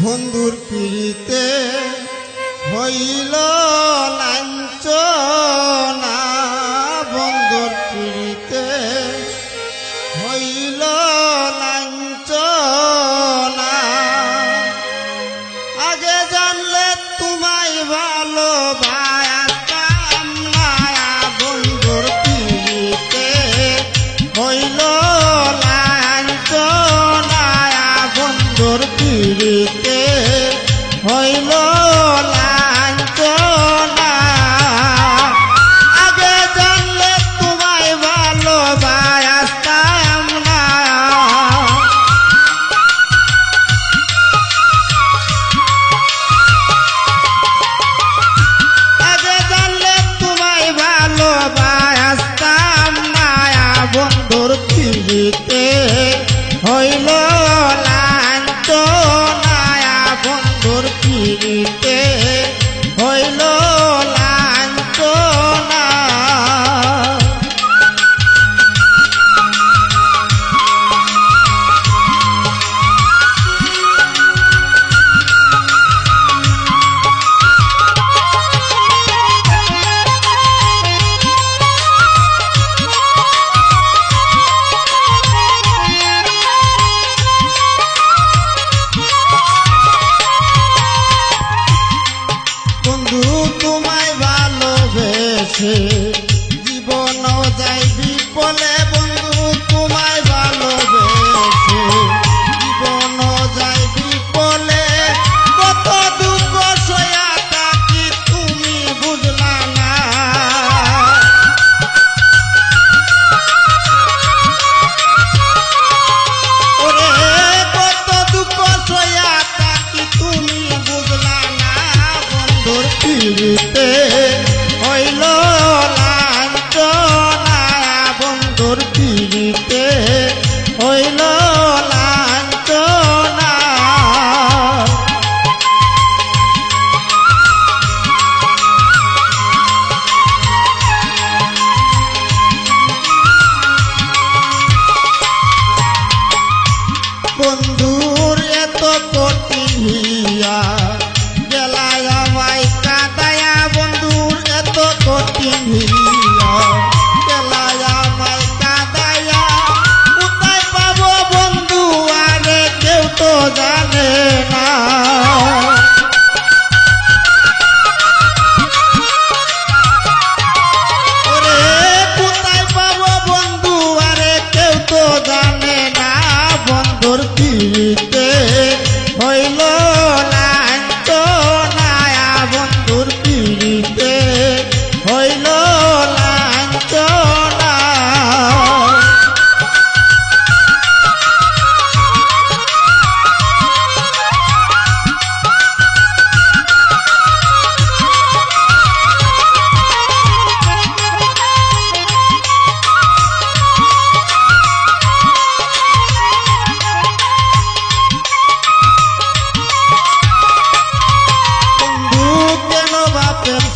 বন্ধুর পিড়িতে হইল লাঞ্ছনা, বন্ধুর পিড়িতে হইল লাঞ্ছনা। আগে জানলে তোমায় ভালোবাসতাম না, বন্ধুর পিড়িতে হইল লাঞ্ছনা, বন্ধুর পিড়িতে হইল লাঞ্ছনা। আগে জানলে তোমায় ভালোবাসতাম না, আগে জানলে তোমায় ভালোবাসতাম না, বন্ধুর পিড়িতে হইল লাঞ্ছনা, বন্ধুর পিড়িতে হইল লাঞ্ছনা। তোমায় ভালোবেসে জীবন যাই বিপলে, বন্ধু তোমায় ভালোবেসে জীবন যাই বিপলে। কত দুঃখ সয়া থাকি তুমি বুঝলা না, ওরে কত দুঃখ সয়া থাকি তুমি বুঝলা না, বন্ধুর পিড়িতে হইল লাঞ্ছনা, বন্ধুর পিড়িতে হইল লাঞ্ছনা। বন্ধুর এত কঠিন হিয়া গেলায় আমায় কাঁদায়া, বন্ধুর এত কঠিন হিয়া গেলায় আমায় কাঁদায়া। কোথায় পাবো বন্ধু আরে কেউ তো জানে না, ওরে কোথায় পাবো বন্ধু আরে কেউ তো জানে না, বন্ধুর পিড়িতে হইল লাঞ্ছনা, বন্ধুর পিড়িতে হইল লাঞ্ছনা।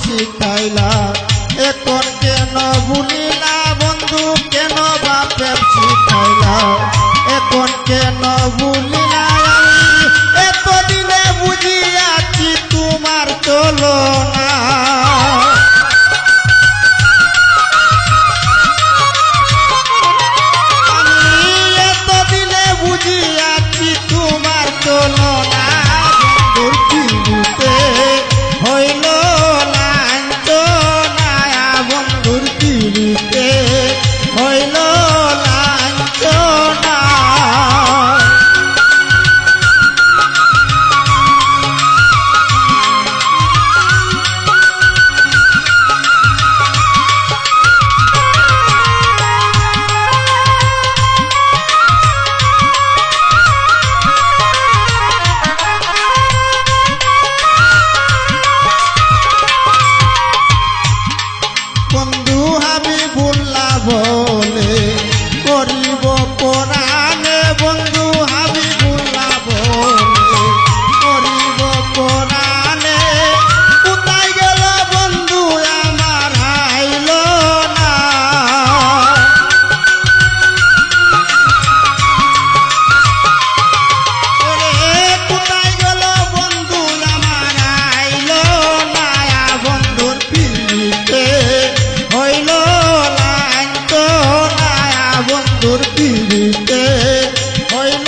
শিখাইলা এখন কেন ভুলিলা, বন্ধু কেন বাপের শিখাইলা এখন কেন ভুলিলা। আমি এতদিনে বুঝিয়াছি তোমার চলো না, আমি এতদিনে বুঝিয়াছি তোমার চলো না, বন্ধুর পিড়িতে হইল লাঞ্ছনা, বন্ধুর পিড়িতে হইল লাঞ্ছনা। পৃথিবীতে হইল